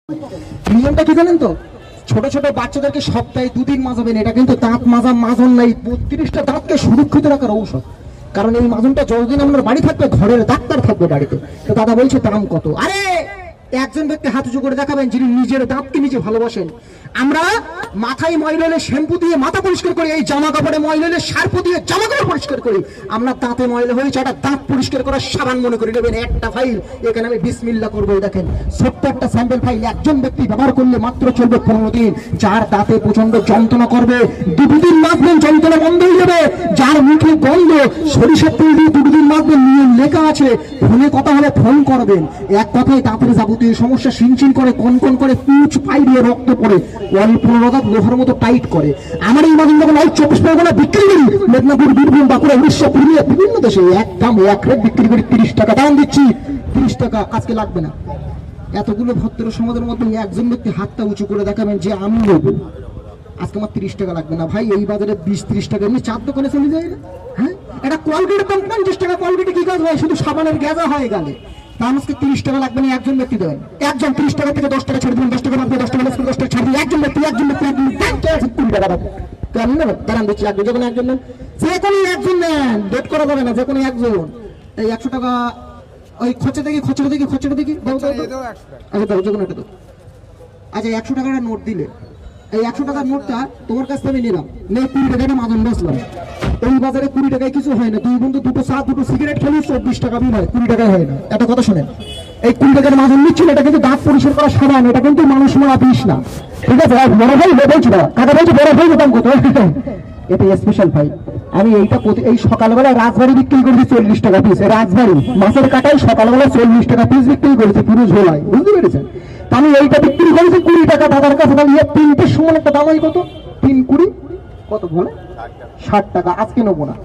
নিয়মটা কি জানেন তো? ছোট ছোট বাচ্চাদেরকে সপ্তাহে 2 দিন মাজাবেন। এটা কিন্তু দাঁত মাজা মাজন নাই, 32টা দাঁতকে সুরক্ষিত রাখার ঔষধ। কারণ এই মাজনটা যতদিন আপনার বাড়ি থাকবে, ঘরের ডাক্তার থাকবে বাড়িতে। তো দাদা বলছে দাম কত? আরে একজন ব্যক্তি হাত উঁচু করে দেখাবেন যিনি নিজের দাঁতকে নিজে ভালোবাসেন। আমরা মাথায় ময়লা হলে শ্যাম্পু দিয়ে মাথা পরিষ্কার করি, এই জামা কাপড়ে ময়লা হলে শার্পু দিয়ে জামা কাপড় পরিষ্কার করি। আমরা দাঁতে ময়লা হয়েছে, একটা দাঁত পরিষ্কার করার সাবান মনে করে নেবেন। একটা ফাইল এখানে আমি বিসমিল্লাহ করবো, দেখেন ছোট্ট একটা স্যাম্পল ফাইল। একজন ব্যক্তি ব্যবহার করলে মাত্র চলবে 15 দিন। যার দাঁতে প্রচন্ড যন্ত্রণা করবে 2 দিন মাখবেন, যন্ত্রণা বন্ধ হয়ে যাবে। যার মুখে গন্ধ, সরিষার তেল দিয়ে 2 দিন মাখবেন, নিয়ম লেখা আছে। ফোনে কথা হলে ফোন করবেন। এক কথায় দাঁতের যাবতীয় সমস্যা সিনচিন করে, কনকন করে, পুঁচ পাই দিয়ে রক্ত পড়ে, অল্প রদাত লোহার মতো টাইট করে। আমার এই মাঝে যখন 24 বিক্রি করি, মেদিনীপুর, বীরভূম, বাঁকুড়া, উড়িষ্যা, পুরুলিয়া, বিভিন্ন দেশে এক রেট বিক্রি করি 30 টাকা। দাম দিচ্ছি 30 টাকা, আজকে লাগবে না। এতগুলো ভদ্র সমাজের মধ্যে একজন ব্যক্তি হাতটা উঁচু করে দেখাবেন যে আমি নেবো, আজকে আমার 30 টাকা লাগবে না। ভাই এই বাজারে 20-30 টাকা এমনি চার দোকানে চলে যায় না? হ্যাঁ, এটা কোয়ালিটির দাম 50 টাকা। কোয়ালিটি কি কাজ হয়? শুধু সাবানের গেজা হয় গালে। দাম আজকে 30 টাকা লাগবে না, একজন ব্যক্তি দেবেন। একজন 30 টাকা থেকে 10 টাকা ছেড়ে দিন, 10 টাকা লাগবে, 10 টাকা লাগবে, 10 টাকা ছেড়ে দিন। একজন ব্যক্তি 20 টাকা দেবেন। কেন নেবেন? দাঁড়ান দিচ্ছি, যে কোনো একজন নেন, যে কোনো একজন নেন, ডেট করা যাবে না, যে কোনো একজন। এই 100 টাকা ওই খরচা দেখি দাও আচ্ছা দাও, যে কোনো একটা দাও। আচ্ছা 100 টাকার নোট দিলে, এই 100 টাকার নোটটা তোমার কাছ থেকে আমি নিলাম, 20 টাকা মাজন বসলাম। এই বাজারে 20 টাকায় কিছু হয় না। দুই বন্ধু দুটো চা, দুটো সিগারেট খেলে 24 টাকা বিল হয়, 20 টাকায় হয় না। একটা কথা শোনেন, এই 20 টাকার মাজন নিচ্ছিল, এটা কিন্তু দাঁত পরিষ্কার করা সাবান, এটা কিন্তু মানুষ মারা বিষ না, ঠিক আছে? বড় ভাই বলছি না, কাকা বলছি বড় ভাই দাম কত? এটা স্পেশাল ভাই। আমি এইটা এই সকালবেলা রাজবাড়ি বিক্রি করেছি 40 টাকা পিস। রাজবাড়ি মাছের কাটাই সকালবেলা 40 টাকা পিস বিক্রি করেছি, পুরো ঝোলাই, বুঝতে পেরেছেন? আমি এইটা বিক্রি করেছি 20 টাকা দাদার কাছে। তাহলে 3টের সমান একটা দাম হয় কত? 3 20 কত বলে? 60 টাকা। আজকে নেবো না।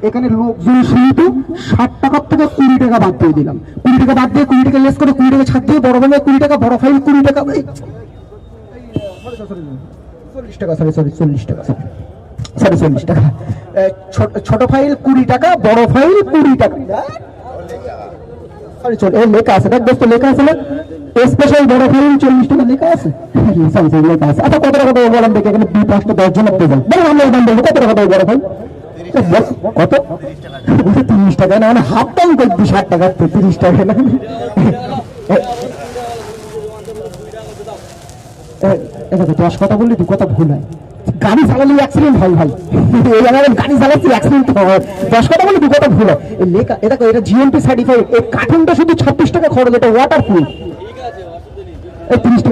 এখানে লোকজন শুনতো 60 টাকার থেকে 20 টাকা বাদ দিয়ে দিলাম। 20 টাকা বাদ দিয়ে 20 টাকা লেস করে 20 টাকা ছাড় দিয়ে বড় ভাঙে 20 টাকা, বড় ফাইল 20 টাকা, 40 টাকা, চল্লিশ টাকা, ছোট ফাইল 20 টাকা, বড় ফাইল 20 টাকা। লেখা আছে, দেখ দোস্ত, লেখা আছে না? স্পেশাল বড় ফাইল 40 টাকা লেখা আছে। লেখা আছে। আচ্ছা কত টাকা দেবো বলেন দেখে? এখানে 2-5টা 10 জন পেয়ে যান। বলুন আমরা দাম বলবো, কত টাকা দেবো বড় ফাইল? কত? 30 টাকা না, মানে হাফ দাম করবি 60 টাকা, 30 টাকা না। এটা 10 কথা বললি, 2 কথা ভুল হয়। গাড়ি চালালে অ্যাক্সিডেন্ট হয় ভাই, এই জায়গায় গাড়ি চালাচ্ছি অ্যাক্সিডেন্ট হয়। 10 কথা বলে 2 কথা ভুল হয়। লেখা এটা জিএমপি সার্টিফাইড। এই কার্টুনটা শুধু 26 টাকা খরচ, এটা ওয়াটার প্রুফ। 30 টাকা